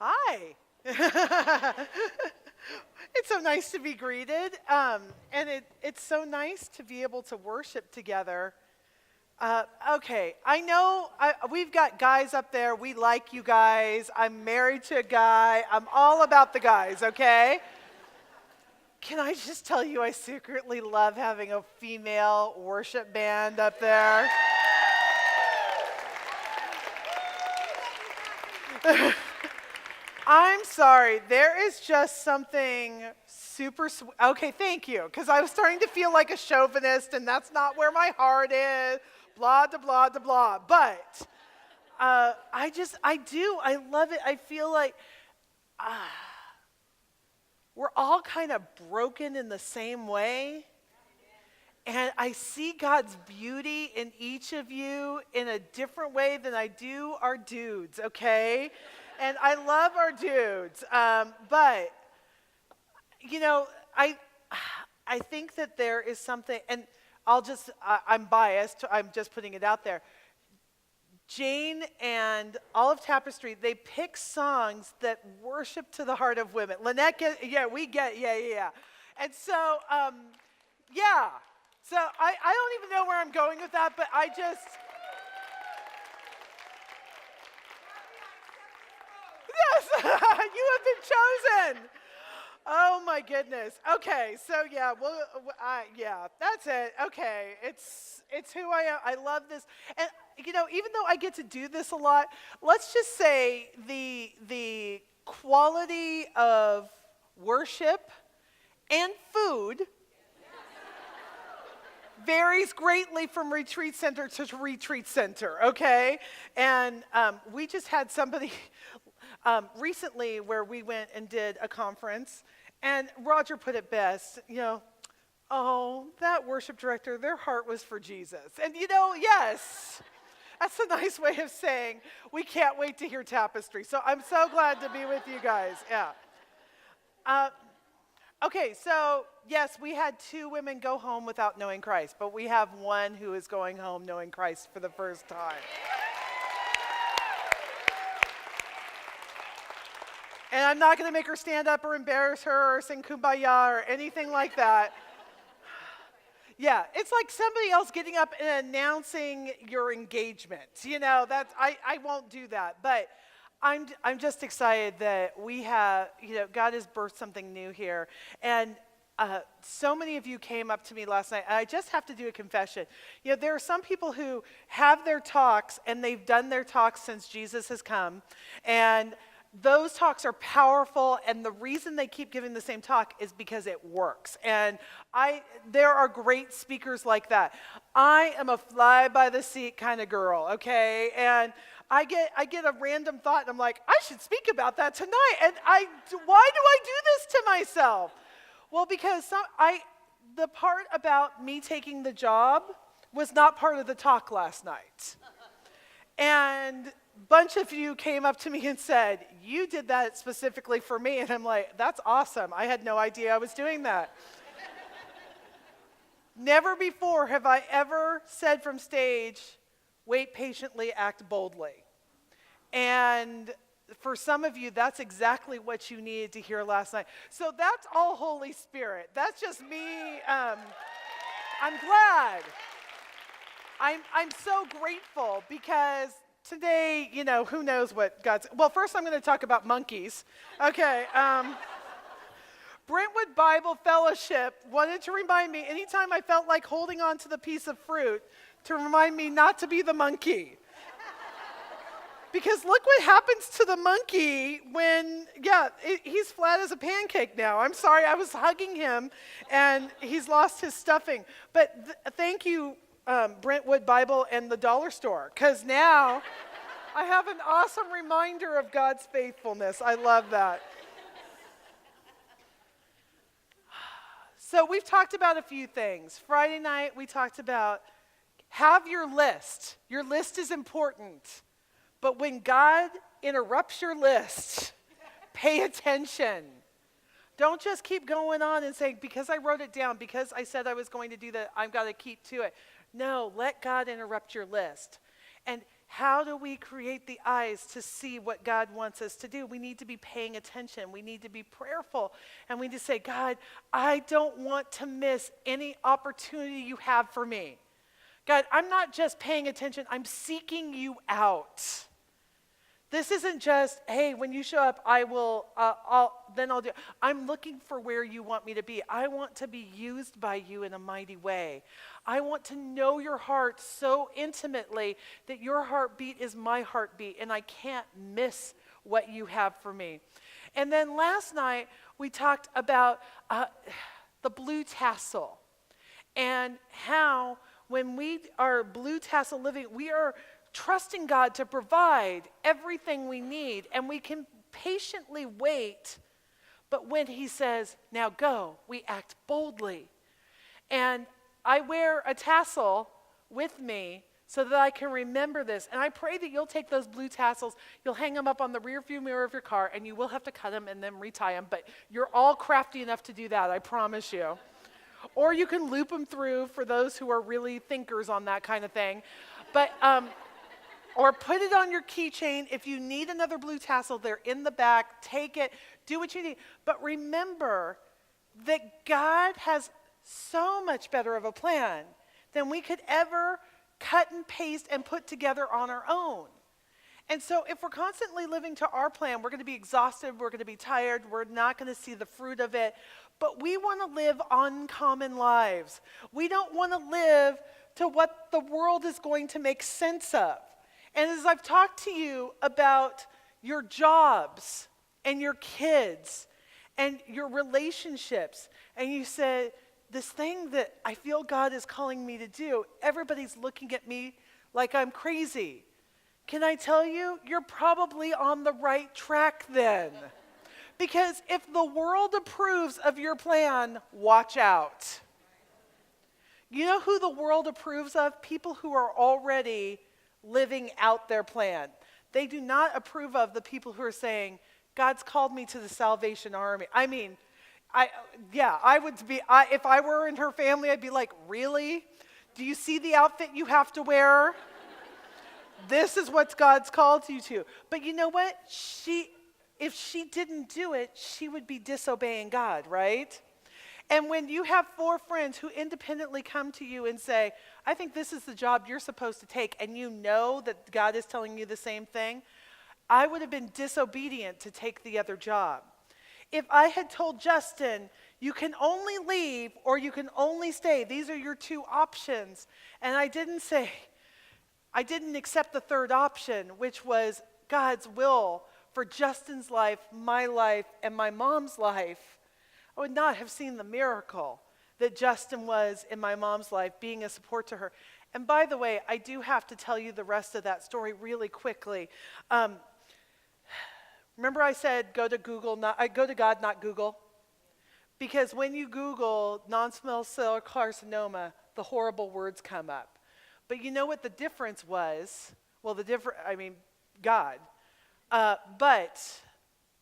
Hi. It's so nice to be greeted. And it's so nice to be able to worship together. Okay, I know we've got guys up there. We like you guys. I'm married to a guy. I'm all about the guys, okay? Can I just tell you, I secretly love having a female worship band up there? I'm sorry, there is just something super sweet. Okay, thank you, because I was starting to feel like a chauvinist, and that's not where my heart is, blah, de blah, de blah. But I love it. I feel like we're all kind of broken in the same way. And I see God's beauty in each of you in a different way than I do our dudes, okay? And I love our dudes. But, you know, I think that there is something, and I'm biased, I'm just putting it out there. Jane and all of Tapestry, they pick songs that worship to the heart of women. Lynette, yeah. And so, yeah. So I don't even know where I'm going with that, but yes, you have been chosen. Oh my goodness. Okay, so yeah, that's it. Okay, it's who I am. I love this, and you know, even though I get to do this a lot, let's just say the quality of worship and food varies greatly from retreat center to retreat center, okay? And we just had somebody recently where we went and did a conference, and Roger put it best, you know, oh, that worship director, their heart was for Jesus. And you know, yes, that's a nice way of saying we can't wait to hear Tapestry. So I'm so glad to be with you guys, yeah. Okay, so yes, we had 2 women go home without knowing Christ, but we have one who is going home knowing Christ for the first time. And I'm not going to make her stand up or embarrass her or sing Kumbaya or anything like that. Yeah, it's like somebody else getting up and announcing your engagement. You know, I won't do that, but I'm just excited that we have, you know, God has birthed something new here. And so many of you came up to me last night, and I just have to do a confession. You know, there are some people who have their talks, and they've done their talks since Jesus has come. And those talks are powerful, and the reason they keep giving the same talk is because it works. And there are great speakers like that. I am a fly-by-the-seat kind of girl, okay? And I get a random thought, and I'm like, I should speak about that tonight. And why do I do this to myself? Well, because the part about me taking the job was not part of the talk last night. And a bunch of you came up to me and said, you did that specifically for me. And I'm like, that's awesome. I had no idea I was doing that. Never before have I ever said from stage, wait patiently, act boldly. And for some of you, that's exactly what you needed to hear last night. So that's all Holy Spirit. That's just me. I'm glad. I'm so grateful because today, you know, who knows what God's... Well, first I'm going to talk about monkeys. Okay. Brentwood Bible Fellowship wanted to remind me anytime I felt like holding on to the piece of fruit to remind me not to be the monkey. Because look what happens to the monkey when, he's flat as a pancake now. I'm sorry, I was hugging him, and he's lost his stuffing. But thank you, Brentwood Bible and the dollar store, because now I have an awesome reminder of God's faithfulness. I love that. So we've talked about a few things. Friday night, we talked about have your list. Your list is important. But when God interrupts your list, pay attention. Don't just keep going on and saying, because I wrote it down, because I said I was going to do that, I've got to keep to it. No, let God interrupt your list. And how do we create the eyes to see what God wants us to do? We need to be paying attention. We need to be prayerful. And we need to say, God, I don't want to miss any opportunity you have for me. God, I'm not just paying attention, I'm seeking you out. This isn't just, hey, when you show up, I'll do. I'm looking for where you want me to be. I want to be used by you in a mighty way. I want to know your heart so intimately that your heartbeat is my heartbeat, and I can't miss what you have for me. And then last night, we talked about the blue tassel and how when we are blue tassel living, we are trusting God to provide everything we need, and we can patiently wait. But when he says, now go, we act boldly. And I wear a tassel with me so that I can remember this. And I pray that you'll take those blue tassels, you'll hang them up on the rear view mirror of your car, and you will have to cut them and then retie them. But you're all crafty enough to do that, I promise you. Or you can loop them through for those who are really thinkers on that kind of thing. But or put it on your keychain. If you need another blue tassel, they're in the back. Take it. Do what you need. But remember that God has so much better of a plan than we could ever cut and paste and put together on our own. And so if we're constantly living to our plan, we're going to be exhausted, we're going to be tired, we're not going to see the fruit of it. But we want to live uncommon lives. We don't want to live to what the world is going to make sense of. And as I've talked to you about your jobs and your kids and your relationships, and you said, this thing that I feel God is calling me to do, everybody's looking at me like I'm crazy. Can I tell you, you're probably on the right track then. Because if the world approves of your plan, watch out. You know who the world approves of? People who are already living out their plan. They do not approve of the people who are saying, God's called me to the Salvation Army. I mean, I would be, if I were in her family, I'd be like, really? Do you see the outfit you have to wear? This is what God's called you to. But you know what? If she didn't do it, she would be disobeying God, right? And when you have 4 friends who independently come to you and say, I think this is the job you're supposed to take, and you know that God is telling you the same thing, I would have been disobedient to take the other job. If I had told Justin, you can only leave or you can only stay, these are your 2 options, and I didn't accept the third option, which was God's will for Justin's life, my life, and my mom's life, I would not have seen the miracle that Justin was in my mom's life, being a support to her. And by the way, I do have to tell you the rest of that story really quickly. Remember I said go to God, not Google? Because when you Google non-small cell carcinoma, the horrible words come up. But you know what the difference was? Well, God. But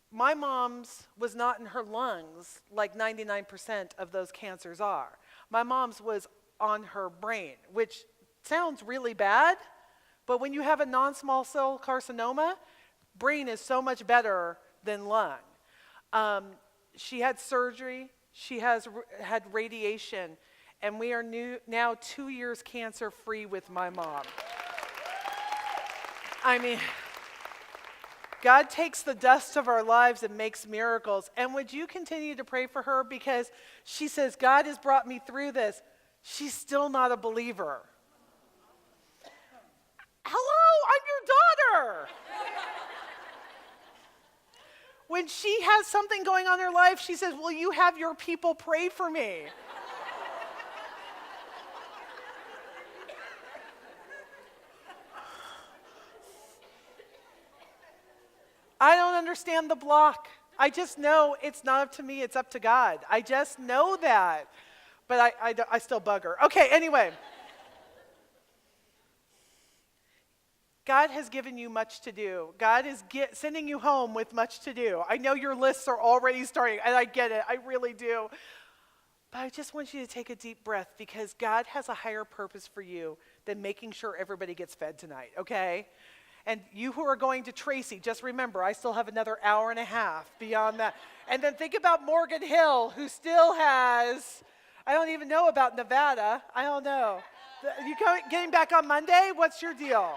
my mom's was not in her lungs like 99% of those cancers are. My mom's was on her brain, which sounds really bad, but when you have a non-small cell carcinoma, brain is so much better than lung. She had surgery, she had radiation, and we are now 2 years cancer-free with my mom. I mean, God takes the dust of our lives and makes miracles. And would you continue to pray for her? Because she says, God has brought me through this. She's still not a believer. Hello, I'm your daughter. When she has something going on in her life, she says, will you have your people pray for me? I don't understand the block. I just know it's not up to me, it's up to God. I just know that. But I still bug her. Okay, anyway. God has given you much to do. God is sending you home with much to do. I know your lists are already starting, and I get it. I really do. But I just want you to take a deep breath, because God has a higher purpose for you than making sure everybody gets fed tonight, okay? And you who are going to Tracy, just remember, I still have another hour and a half beyond that. And then think about Morgan Hill, who still has, I don't even know about Nevada. I don't know. You getting back on Monday? What's your deal?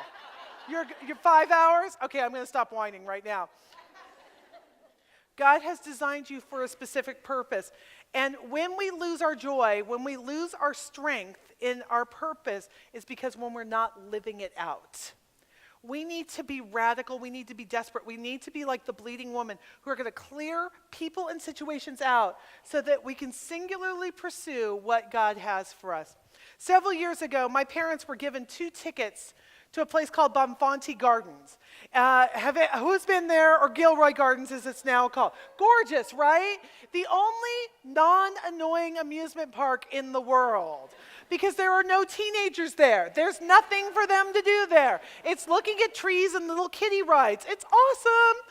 You're 5 hours? Okay, I'm going to stop whining right now. God has designed you for a specific purpose. And when we lose our joy, when we lose our strength in our purpose, is because when we're not living it out. We need to be radical. We need to be desperate. We need to be like the bleeding woman who are going to clear people and situations out so that we can singularly pursue what God has for us. Several years ago, my parents were given 2 tickets to a place called Bonfanti Gardens. Who's been there, or Gilroy Gardens as it's now called? Gorgeous, right? The only non-annoying amusement park in the world, because there are no teenagers there. There's nothing for them to do there. It's looking at trees and little kiddie rides. It's awesome.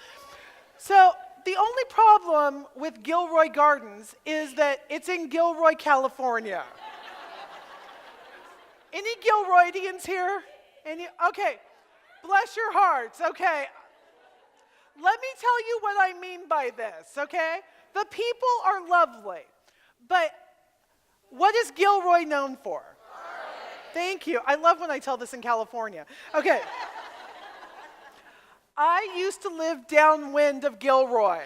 So the only problem with Gilroy Gardens is that it's in Gilroy, California. Any Gilroydians here? Okay, bless your hearts, okay. Let me tell you what I mean by this, okay? The people are lovely, but what is Gilroy known for? Thank you. I love when I tell this in California. Okay. I used to live downwind of Gilroy.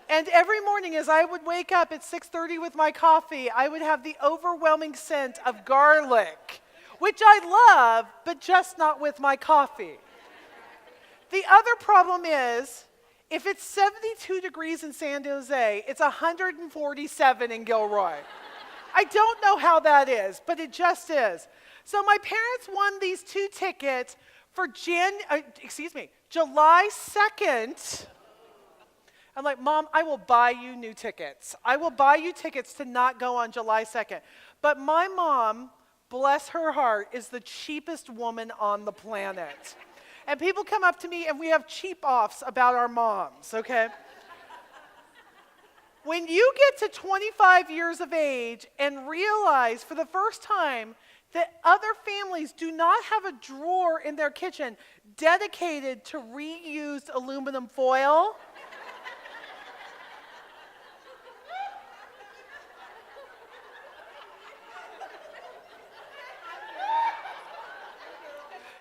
And every morning as I would wake up at 6:30 with my coffee, I would have the overwhelming scent of garlic, which I love, but just not with my coffee. The other problem is, if it's 72 degrees in San Jose, it's 147 in Gilroy. I don't know how that is, but it just is. So my parents won these 2 tickets for July 2nd. I'm like, Mom, I will buy you new tickets. I will buy you tickets to not go on July 2nd. But my mom, bless her heart, is the cheapest woman on the planet. And people come up to me and we have cheap offs about our moms, okay? When you get to 25 years of age and realize for the first time that other families do not have a drawer in their kitchen dedicated to reused aluminum foil,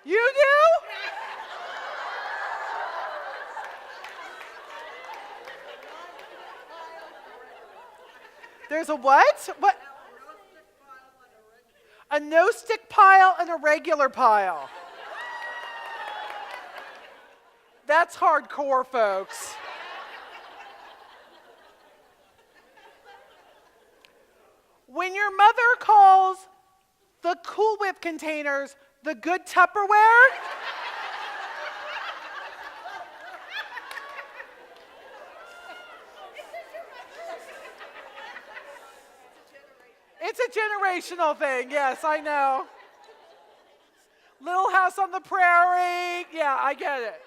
you do? There's a what? What? A no-stick pile and a regular pile. That's hardcore, folks. When your mother calls the Cool Whip containers the good Tupperware, it's a generational thing, yes, I know. Little House on the Prairie, yeah, I get it.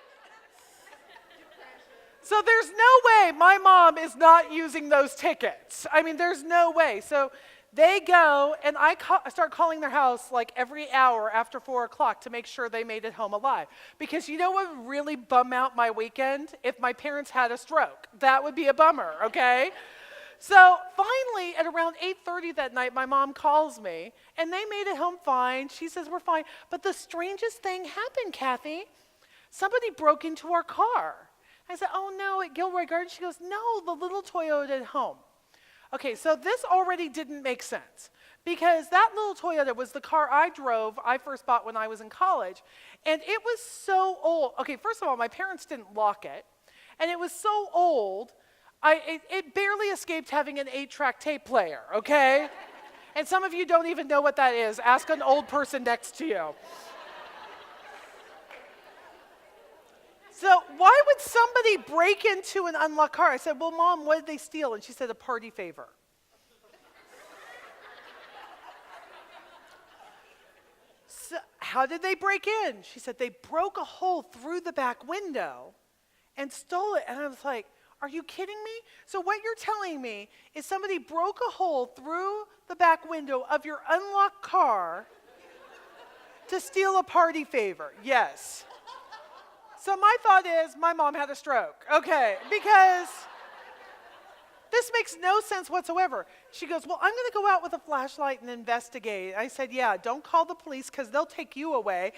So there's no way my mom is not using those tickets. I mean, there's no way. So they go, and I start calling their house like every hour after 4 o'clock to make sure they made it home alive. Because you know what would really bum out my weekend? If my parents had a stroke. That would be a bummer, okay? So finally, at around 8:30 that night, my mom calls me, and they made it home fine. She says, we're fine. But the strangest thing happened, Kathy. Somebody broke into our car. I said, oh no, at Gilroy Gardens? She goes, no, the little Toyota at home. Okay, so this already didn't make sense, because that little Toyota was the car I first bought when I was in college, and it was so old. Okay, first of all, my parents didn't lock it, and it was so old, it barely escaped having an 8-track tape player, okay? And some of you don't even know what that is. Ask an old person next to you. So why would somebody break into an unlocked car? I said, well, Mom, what did they steal? And she said, a party favor. So how did they break in? She said, they broke a hole through the back window and stole it. And I was like, are you kidding me? So what you're telling me is somebody broke a hole through the back window of your unlocked car To steal a party favor, yes. So my thought is, my mom had a stroke. Okay, because this makes no sense whatsoever. She goes, well, I'm going to go out with a flashlight and investigate. I said, yeah, don't call the police because they'll take you away.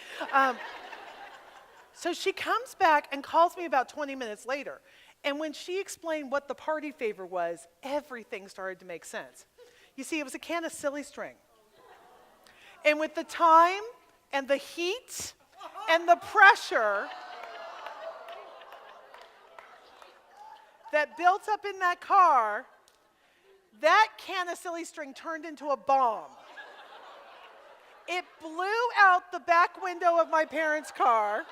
So she comes back and calls me about 20 minutes later. And when she explained what the party favor was, everything started to make sense. You see, it was a can of silly string. And with the time and the heat and the pressure that built up in that car, that can of silly string turned into a bomb. It blew out the back window of my parents' car,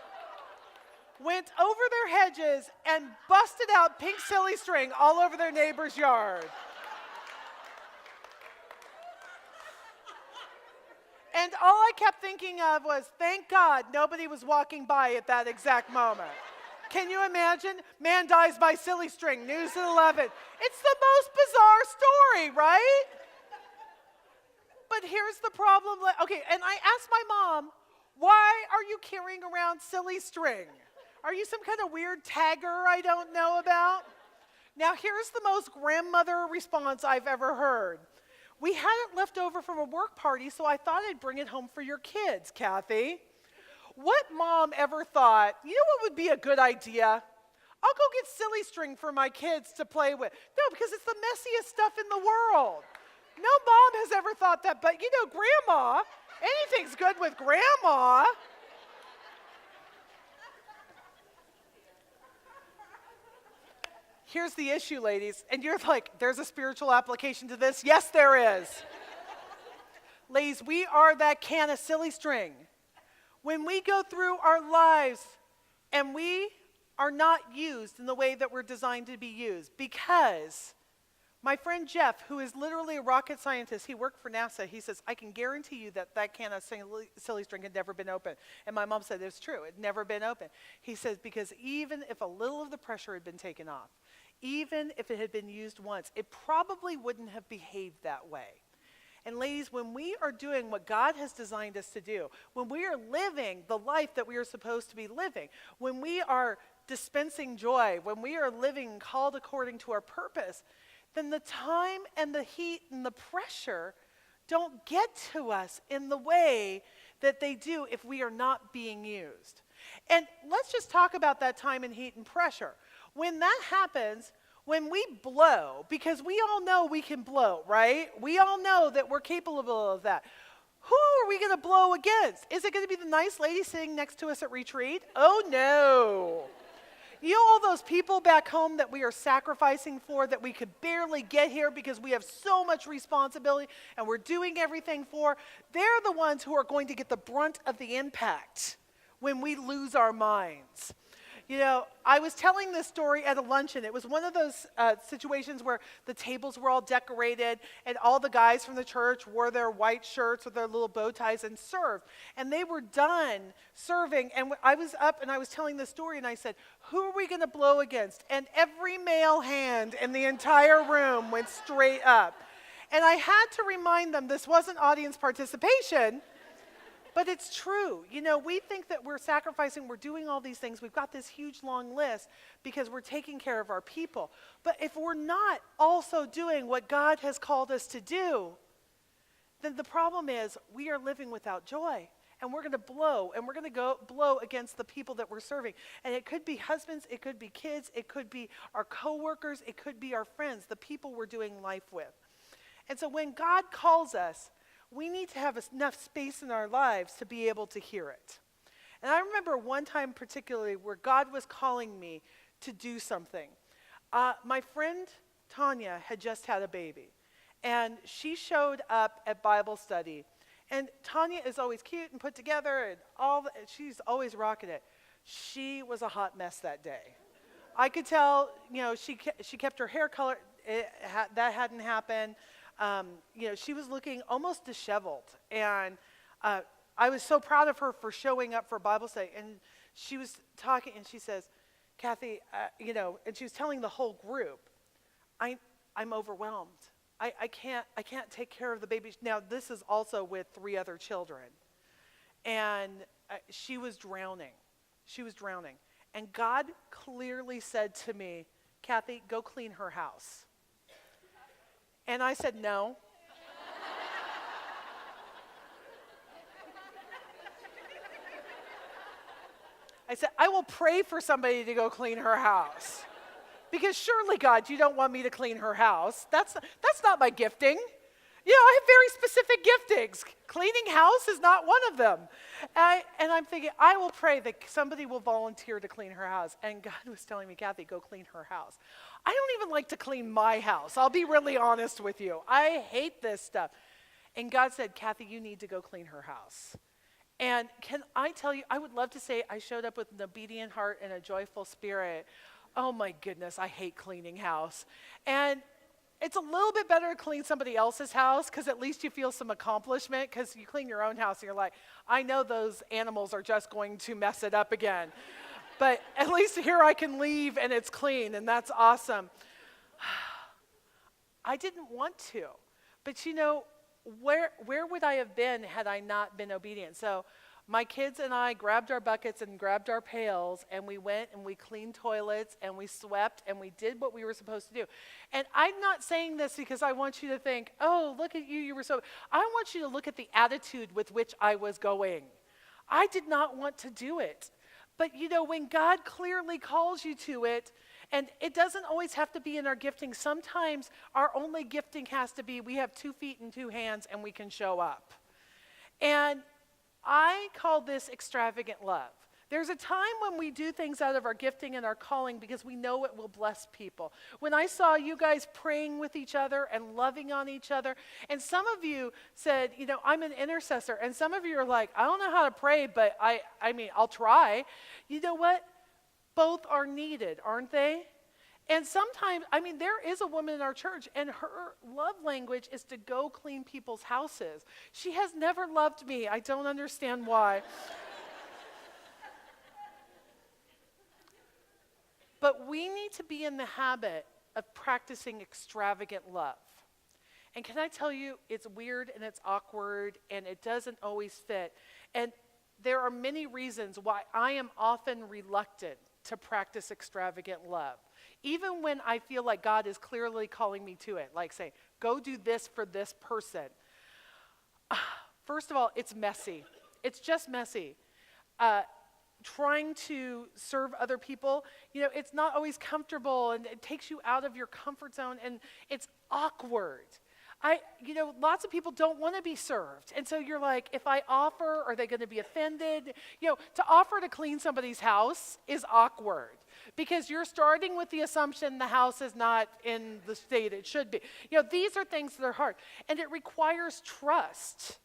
went over their hedges, and busted out pink silly string all over their neighbor's yard. And all I kept thinking of was, thank God nobody was walking by at that exact moment. Can you imagine? Man dies by silly string, news at 11. It's the most bizarre story, right? But here's the problem. Okay, and I asked my mom, why are you carrying around silly string? Are you some kind of weird tagger I don't know about? Now, here's the most grandmother response I've ever heard. We had it left over from a work party, so I thought I'd bring it home for your kids, Kathi. What mom ever thought, you know what would be a good idea? I'll go get silly string for my kids to play with. No, because it's the messiest stuff in the world. No mom has ever thought that, but you know, grandma, anything's good with grandma. Here's the issue, ladies, and you're like, there's a spiritual application to this? Yes, there is. Ladies, we are that can of silly string. When we go through our lives and we are not used in the way that we're designed to be used, because my friend Jeff, who is literally a rocket scientist, he worked for NASA, he says, I can guarantee you that that can of silly string had never been opened. And my mom said, it's true, it had never been opened. He says, because even if a little of the pressure had been taken off, even if it had been used once, it probably wouldn't have behaved that way. And ladies, when we are doing what God has designed us to do, when we are living the life that we are supposed to be living, when we are dispensing joy, when we are living called according to our purpose, then the time and the heat and the pressure don't get to us in the way that they do if we are not being used. And let's just talk about that time and heat and pressure. When that happens, when we blow, because we all know we can blow, right? We all know that we're capable of that. Who are we going to blow against? Is it going to be the nice lady sitting next to us at retreat? Oh, no. You know all those people back home that we are sacrificing for, that we could barely get here because we have so much responsibility and we're doing everything for? They're the ones who are going to get the brunt of the impact when we lose our minds. You know, I was telling this story at a luncheon. It was one of those situations where the tables were all decorated and all the guys from the church wore their white shirts with their little bow ties and served. And they were done serving. And I was up and I was telling this story and I said, who are we going to blow against? And every male hand in the entire room went straight up. And I had to remind them this wasn't audience participation. But it's true. You know, we think that we're sacrificing, we're doing all these things. We've got this huge long list because we're taking care of our people. But if we're not also doing what God has called us to do, then the problem is we are living without joy. And we're going to blow, and we're going to go blow against the people that we're serving. And it could be husbands, it could be kids, it could be our coworkers, it could be our friends, the people we're doing life with. And so when God calls us, we need to have enough space in our lives to be able to hear it. And I remember one time particularly where God was calling me to do something. My friend Tanya had just had a baby, and she showed up at Bible study. And Tanya is always cute and put together, and she's always rocking it. She was a hot mess that day. I could tell, you know, she kept her hair color. That hadn't happened. You know, she was looking almost disheveled, and I was so proud of her for showing up for Bible study. And she was talking, and she says, Kathi, you know, and she was telling the whole group, I'm overwhelmed. I can't take care of the baby. Now, this is also with 3 other children. and she was drowning. She was drowning. And God clearly said to me, Kathy, go clean her house. And I said, no. I said, I will pray for somebody to go clean her house. Because surely, God, you don't want me to clean her house. That's not my gifting. You know, I have very specific giftings. Cleaning house is not one of them. And I'm thinking, I will pray that somebody will volunteer to clean her house. And God was telling me, Kathy, go clean her house. I don't even like to clean my house. I'll be really honest with you. I hate this stuff. And God said, Kathy, you need to go clean her house. And can I tell you, I would love to say I showed up with an obedient heart and a joyful spirit. Oh my goodness, I hate cleaning house. And it's a little bit better to clean somebody else's house because at least you feel some accomplishment, because you clean your own house and you're like, I know those animals are just going to mess it up again. But at least here I can leave and it's clean, and that's awesome. I didn't want to, but you know, where would I have been had I not been obedient? So my kids and I grabbed our buckets and grabbed our pails, and we went and we cleaned toilets and we swept and we did what we were supposed to do. And I'm not saying this because I want you to think, oh, look at you, you were so. I want you to look at the attitude with which I was going. I did not want to do it. But you know, when God clearly calls you to it, and it doesn't always have to be in our gifting. Sometimes our only gifting has to be we have 2 feet and 2 hands and we can show up. And I call this extravagant love. There's a time when we do things out of our gifting and our calling because we know it will bless people. When I saw you guys praying with each other and loving on each other, and some of you said, you know, I'm an intercessor, and some of you are like, I don't know how to pray, but I mean, I'll try. You know what? Both are needed, aren't they? And sometimes, I mean, there is a woman in our church, and her love language is to go clean people's houses. She has never loved me. I don't understand why. But we need to be in the habit of practicing extravagant love. And can I tell you, it's weird and it's awkward and it doesn't always fit. And there are many reasons why I am often reluctant to practice extravagant love. Even when I feel like God is clearly calling me to it, like saying, go do this for this person. First of all, it's messy. It's just messy. Trying to serve other people, you know, it's not always comfortable, and it takes you out of your comfort zone, and it's awkward. You know, lots of people don't want to be served. And so you're like, if I offer, are they going to be offended? You know, to offer to clean somebody's house is awkward because you're starting with the assumption the house is not in the state it should be. You know, these are things that are hard. And it requires trust.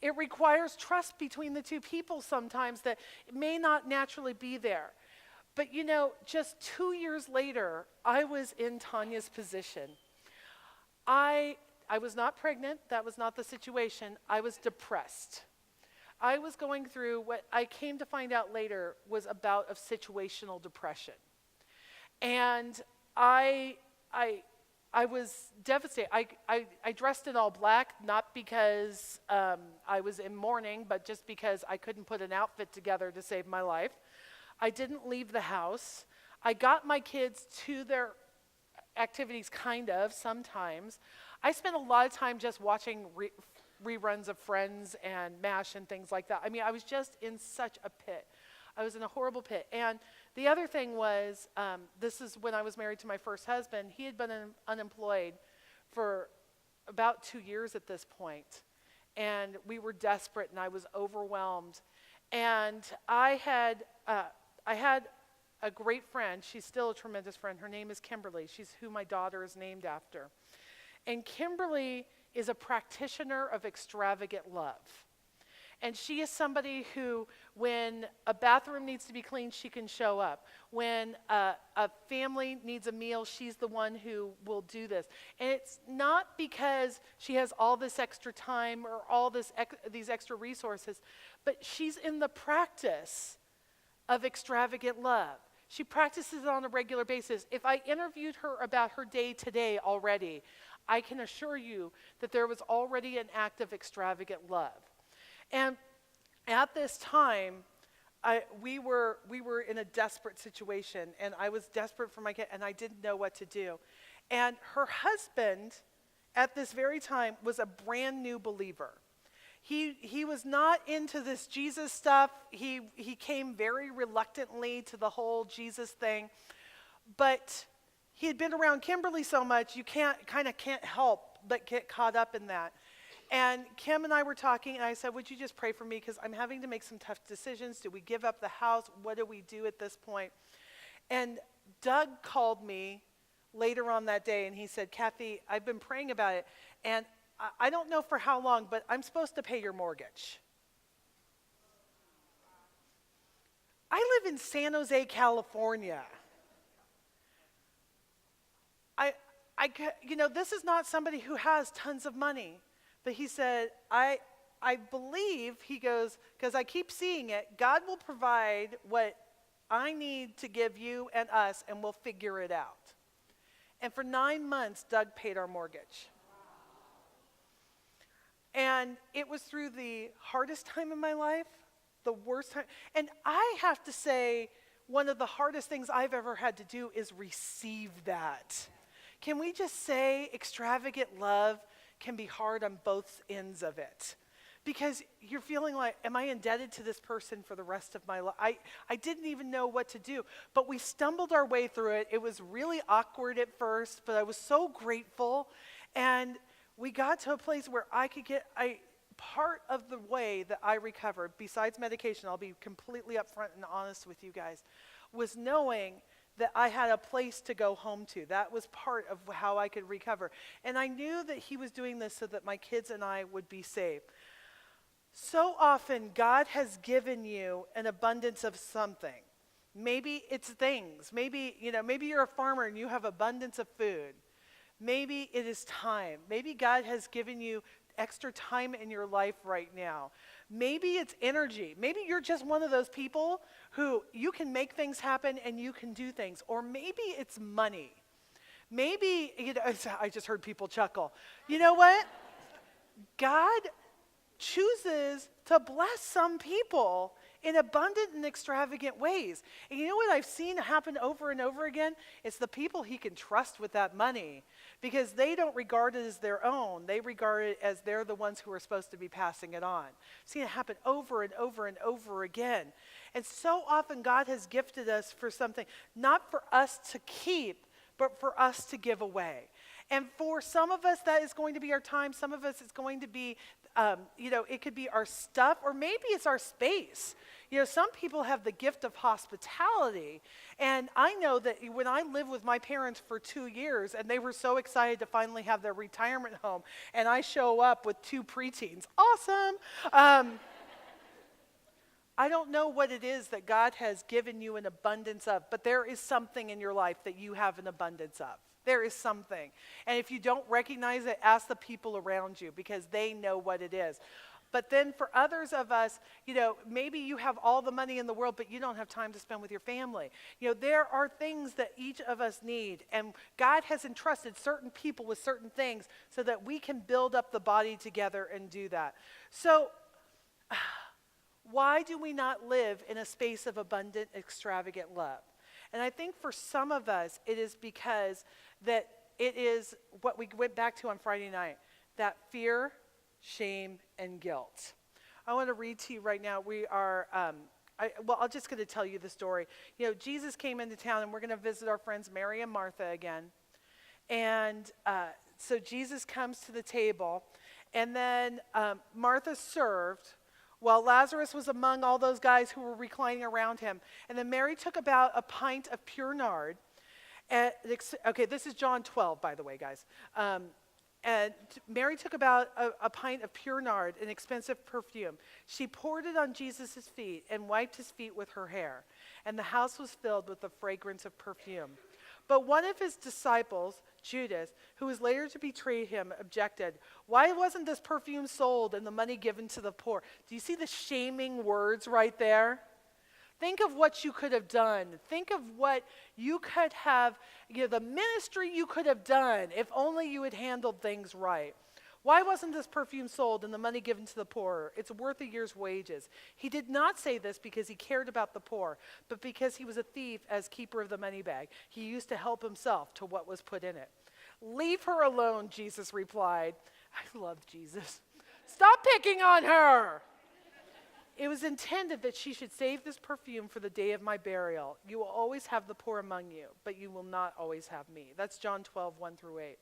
It requires trust between the two people sometimes that may not naturally be there. But you know, just 2 years later, I was in Tanya's position. I was not pregnant. That was not the situation. I was depressed. I was going through what I came to find out later was a bout of situational depression. And I was devastated. I dressed in all black, not because I was in mourning, but just because I couldn't put an outfit together to save my life. I didn't leave the house. I got my kids to their activities sometimes. I spent a lot of time just watching reruns of Friends and MASH and things like that. I mean, I was just in such a pit. I was in a horrible pit. And the other thing was, this is when I was married to my first husband. He had been unemployed for about 2 years at this point. And we were desperate, and I was overwhelmed. And I had a great friend. She's still a tremendous friend. Her name is Kimberly. She's who my daughter is named after. And Kimberly is a practitioner of extravagant love. And she is somebody who, when a bathroom needs to be cleaned, she can show up. When a family needs a meal, she's the one who will do this. And it's not because she has all this extra time or all these extra resources, but she's in the practice of extravagant love. She practices it on a regular basis. If I interviewed her about her day today already, I can assure you that there was already an act of extravagant love. And At this time, we were in a desperate situation, and I was desperate for my kid, and I didn't know what to do. And her husband, at this very time, was a brand new believer. He was not into this Jesus stuff. He came very reluctantly to the whole Jesus thing, but he had been around Kimberly so much, you can't help but get caught up in that. And Kim and I were talking, and I said, would you just pray for me, because I'm having to make some tough decisions. Do we give up the house? What do we do at this point? And Doug called me later on that day, and he said, Kathi, I've been praying about it, and I don't know for how long, but I'm supposed to pay your mortgage. I live in San Jose, California. This is not somebody who has tons of money. But he said, I believe, he goes, because I keep seeing it, God will provide what I need to give you and us, and we'll figure it out. And for 9 months, Doug paid our mortgage. And it was through the hardest time in my life, the worst time. And I have to say, one of the hardest things I've ever had to do is receive that. Can we just say extravagant love can be hard on both ends of it? Because you're feeling like, am I indebted to this person for the rest of my life? I didn't even know what to do, but we stumbled our way through it. It was really awkward at first, but I was so grateful. And we got to a place where I could part of the way that I recovered, besides medication, I'll be completely upfront and honest with you guys, was knowing that I had a place to go home to. That was part of how I could recover. And I knew that he was doing this so that my kids and I would be saved. So often, God has given you an abundance of something. Maybe it's things. Maybe you're a farmer and you have abundance of food. Maybe it is time. Maybe God has given you extra time in your life right now. Maybe it's energy. Maybe you're just one of those people who you can make things happen and you can do things. Or maybe it's money. Maybe, I just heard people chuckle. You know what? God chooses to bless some people in abundant and extravagant ways. And you know what I've seen happen over and over again? It's the people he can trust with that money, because they don't regard it as their own. They regard it as they're the ones who are supposed to be passing it on. I've seen it happen over and over and over again. And so often God has gifted us for something, not for us to keep, but for us to give away. And for some of us, that is going to be our time. Some of us, it's going to be, it could be our stuff, or maybe it's our space. Some people have the gift of hospitality. And I know that when I lived with my parents for 2 years, and they were so excited to finally have their retirement home, and I show up with 2 preteens. Awesome. I don't know what it is that God has given you an abundance of, but there is something in your life that you have an abundance of. There is something. And if you don't recognize it, ask the people around you, because they know what it is. But then for others of us, maybe you have all the money in the world, but you don't have time to spend with your family. There are things that each of us need. And God has entrusted certain people with certain things so that we can build up the body together and do that. So why do we not live in a space of abundant, extravagant love? And I think for some of us, it is because that it is what we went back to on Friday night, that fear, shame, and guilt. I want to read to you right now. I'm just going to tell you the story. Jesus came into town, and we're going to visit our friends Mary and Martha again. And so Jesus comes to the table, and then Martha served, while Lazarus was among all those guys who were reclining around him. And then Mary took about a pint of pure nard. This is John 12, by the way, guys. And Mary took about a pint of pure nard, an expensive perfume. She poured it on Jesus' feet and wiped his feet with her hair. And the house was filled with the fragrance of perfume. But one of his disciples, Judas, who was later to betray him, objected, "Why wasn't this perfume sold and the money given to the poor?" Do you see the shaming words right there? Think of what you could have done. Think of what you could have, the ministry you could have done if only you had handled things right. Why wasn't this perfume sold and the money given to the poor? It's worth a year's wages. He did not say this because he cared about the poor, but because he was a thief as keeper of the money bag. He used to help himself to what was put in it. Leave her alone, Jesus replied. I love Jesus. Stop picking on her. It was intended that she should save this perfume for the day of my burial. You will always have the poor among you, but you will not always have me. That's John 12, 1 through 8.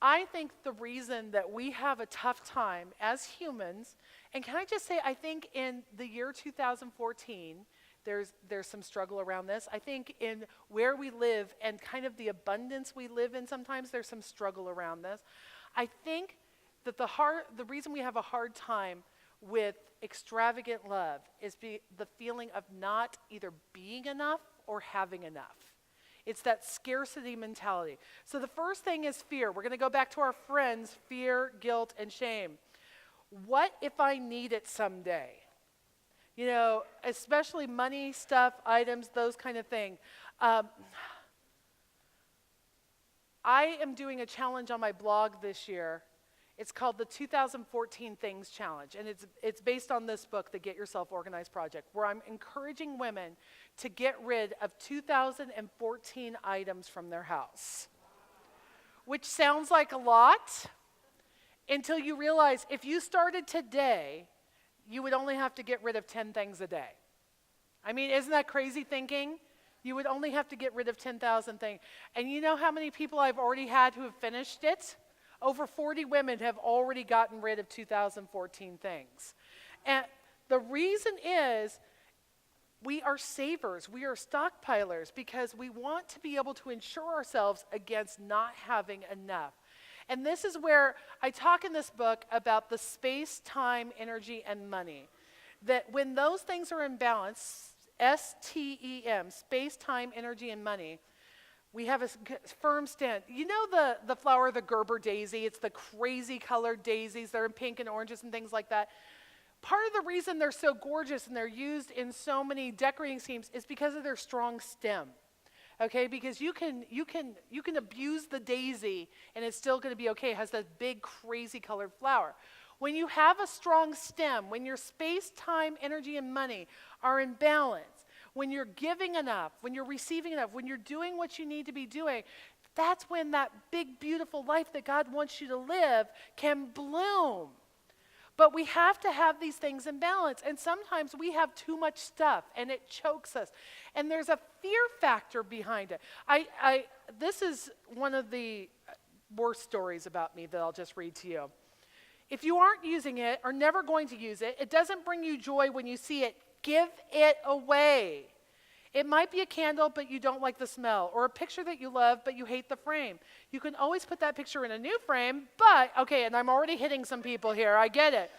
I think the reason that we have a tough time as humans, and can I just say, I think in the year 2014, there's some struggle around this. I think in where we live and kind of the abundance we live in sometimes, there's some struggle around this. I think that the reason we have a hard time with extravagant love is the feeling of not either being enough or having enough. It's that scarcity mentality. So the first thing is fear. We're going to go back to our friends, fear, guilt, and shame. What if I need it someday? You know, especially money, stuff, items, those kind of things. I am doing a challenge on my blog this year. It's called the 2014 Things Challenge, and it's based on this book, the Get Yourself Organized Project, where I'm encouraging women to get rid of 2014 items from their house, which sounds like a lot until you realize if you started today, you would only have to get rid of 10 things a day. I mean, isn't that crazy thinking? You would only have to get rid of 10,000 things. And you know how many people I've already had who have finished it? Over 40 women have already gotten rid of 2014 things. And the reason is we are savers, we are stockpilers, because we want to be able to insure ourselves against not having enough. And this is where I talk in this book about the space, time, energy, and money. That when those things are in balance, STEM, space, time, energy, and money, we have a firm stand. You know the flower, the Gerber daisy? It's the crazy colored daisies. They're in pink and oranges and things like that. Part of the reason they're so gorgeous and they're used in so many decorating schemes is because of their strong stem. Okay, because you can abuse the daisy and it's still going to be okay. It has that big crazy colored flower. When you have a strong stem, when your space, time, energy, and money are in balance, when you're giving enough, when you're receiving enough, when you're doing what you need to be doing, that's when that big, beautiful life that God wants you to live can bloom. But we have to have these things in balance. And sometimes we have too much stuff and it chokes us. And there's a fear factor behind it. This is one of the worst stories about me that I'll just read to you. If you aren't using it or never going to use it, it doesn't bring you joy when you see it. Give it away. It might be a candle, but you don't like the smell, or a picture that you love, but you hate the frame. You can always put that picture in a new frame, but, okay, and I'm already hitting some people here, I get it.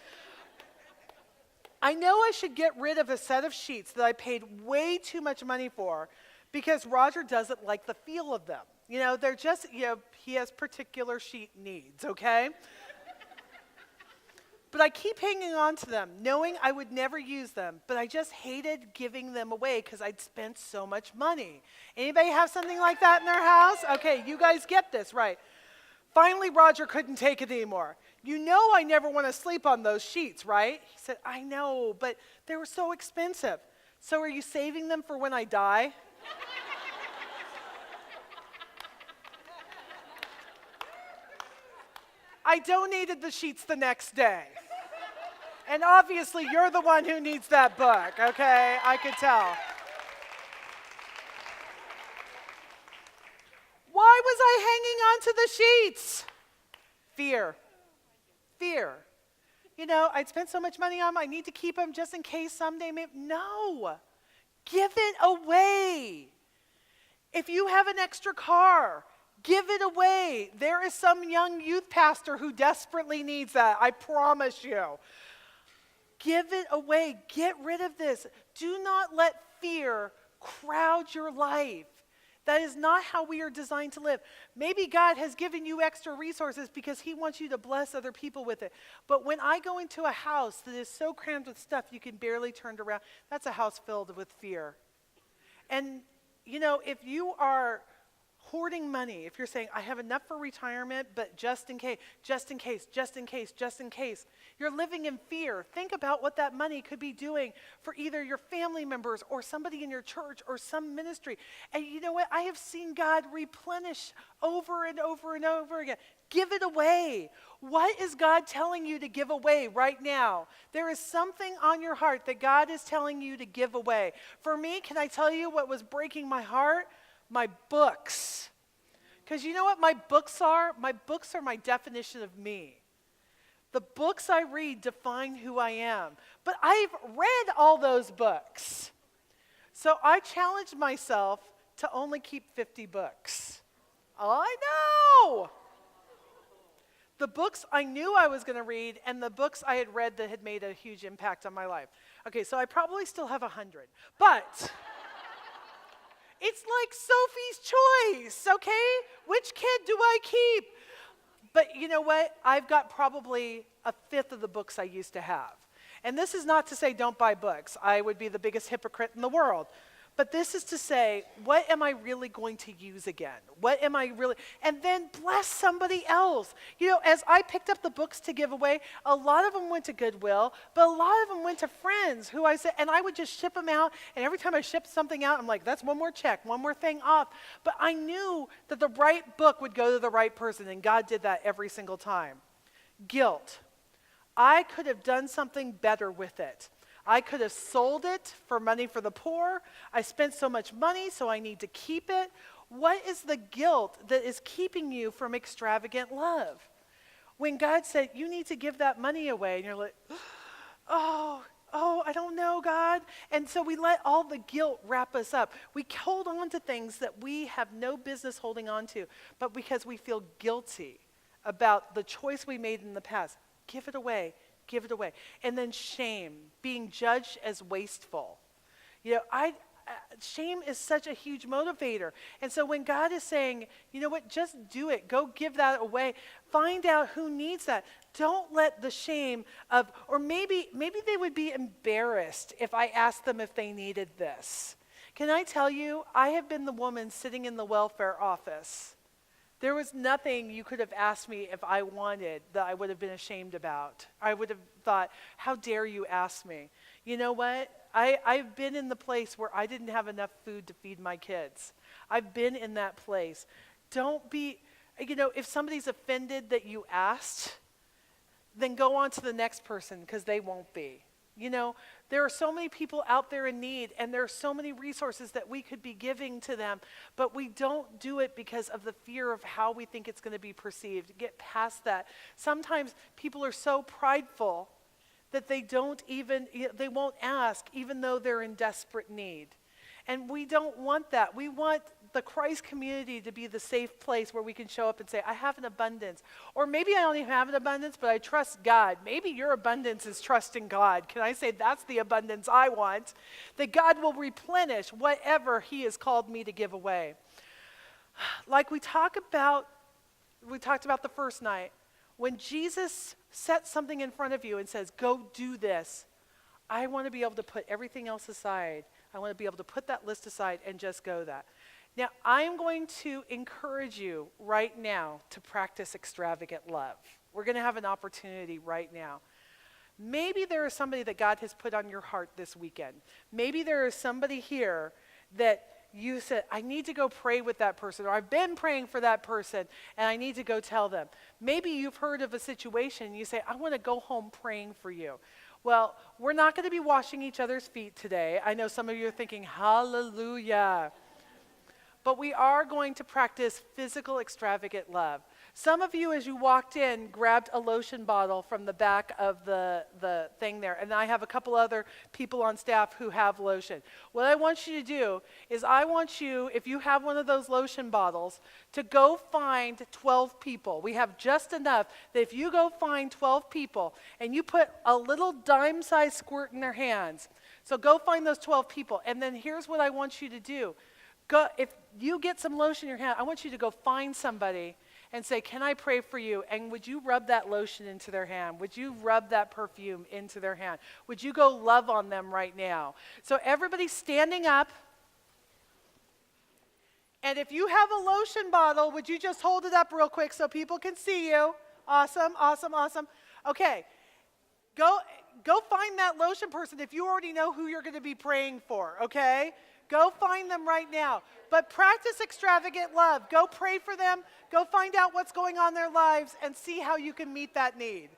I know I should get rid of a set of sheets that I paid way too much money for because Roger doesn't like the feel of them. You know, they're just, he has particular sheet needs, okay? But I keep hanging on to them, knowing I would never use them, but I just hated giving them away because I'd spent so much money. Anybody have something like that in their house? Okay, you guys get this, right? Finally, Roger couldn't take it anymore. You know I never want to sleep on those sheets, right? He said, I know, but they were so expensive. So are you saving them for when I die? I donated the sheets the next day. And obviously, you're the one who needs that book, okay? I could tell. Why was I hanging on to the sheets? Fear. Fear. You know, I'd spent so much money on them, I need to keep them just in case someday. No. Give it away. If you have an extra car, give it away. There is some young youth pastor who desperately needs that, I promise you. Give it away. Get rid of this. Do not let fear crowd your life. That is not how we are designed to live. Maybe God has given you extra resources because he wants you to bless other people with it. But when I go into a house that is so crammed with stuff you can barely turn around, that's a house filled with fear. And, you know, if you are hoarding money, if you're saying, I have enough for retirement, but just in case, just in case, just in case, just in case, you're living in fear. Think about what that money could be doing for either your family members or somebody in your church or some ministry. And you know what? I have seen God replenish over and over and over again. Give it away. What is God telling you to give away right now? There is something on your heart that God is telling you to give away. For me, can I tell you what was breaking my heart? My books. Because you know what my books are? My books are my definition of me. The books I read define who I am. But I've read all those books. So I challenged myself to only keep 50 books. I know! The books I knew I was going to read and the books I had read that had made a huge impact on my life. Okay, so I probably still have 100. But it's like Sophie's choice, okay? Which kid do I keep? But you know what? I've got probably a fifth of the books I used to have. And this is not to say don't buy books. I would be the biggest hypocrite in the world. But this is to say, what am I really going to use again? What am I really, and then bless somebody else. You know, as I picked up the books to give away, a lot of them went to Goodwill, but a lot of them went to friends who I said, and I would just ship them out, and every time I shipped something out, I'm like, that's one more check, one more thing off. But I knew that the right book would go to the right person, and God did that every single time. Guilt. I could have done something better with it. I could have sold it for money for the poor. I spent so much money, so I need to keep it. What is the guilt that is keeping you from extravagant love? When God said, you need to give that money away, and you're like, oh, I don't know, God. And so we let all the guilt wrap us up. We hold on to things that we have no business holding on to, but because we feel guilty about the choice we made in the past, give it away. Give it away. And then shame, being judged as wasteful. You know, shame is such a huge motivator. And so when God is saying, you know what, just do it. Go give that away. Find out who needs that. Don't let the shame of, or maybe they would be embarrassed if I asked them if they needed this. Can I tell you, I have been the woman sitting in the welfare office. There was nothing you could have asked me if I wanted that I would have been ashamed about. I would have thought, how dare you ask me? You know what? I've been in the place where I didn't have enough food to feed my kids. I've been in that place. Don't be, you know, if somebody's offended that you asked, then go on to the next person because they won't be. You know, there are so many people out there in need, and there are so many resources that we could be giving to them, but we don't do it because of the fear of how we think it's going to be perceived. Get past that. Sometimes people are so prideful that they won't ask even though they're in desperate need. And we don't want that. We want the Christ community to be the safe place where we can show up and say, I have an abundance. Or maybe I don't even have an abundance, but I trust God. Maybe your abundance is trusting God. Can I say that's the abundance I want? That God will replenish whatever he has called me to give away. Like we talked about the first night, when Jesus sets something in front of you and says, go do this, I want to be able to put everything else aside. I want to be able to put that list aside and just go that. Now, I am going to encourage you right now to practice extravagant love. We're going to have an opportunity right now. Maybe there is somebody that God has put on your heart this weekend. Maybe there is somebody here that you said, I need to go pray with that person, or I've been praying for that person, and I need to go tell them. Maybe you've heard of a situation, and you say, I want to go home praying for you. Well, we're not going to be washing each other's feet today. I know some of you are thinking, hallelujah. But we are going to practice physical extravagant love. Some of you, as you walked in, grabbed a lotion bottle from the back of the thing there. And I have a couple other people on staff who have lotion. What I want you to do is I want you, if you have one of those lotion bottles, to go find 12 people. We have just enough that if you go find 12 people and you put a little dime-sized squirt in their hands, so go find those 12 people. And then here's what I want you to do. If you get some lotion in your hand, I want you to go find somebody and say, can I pray for you? And would you rub that lotion into their hand? Would you rub that perfume into their hand? Would you go love on them right now? So everybody's standing up. And if you have a lotion bottle, would you just hold it up real quick so people can see you? Awesome, awesome, awesome. Okay, go find that lotion person if you already know who you're going to be praying for, okay? Go find them right now. But practice extravagant love. Go pray for them. Go find out what's going on in their lives and see how you can meet that need.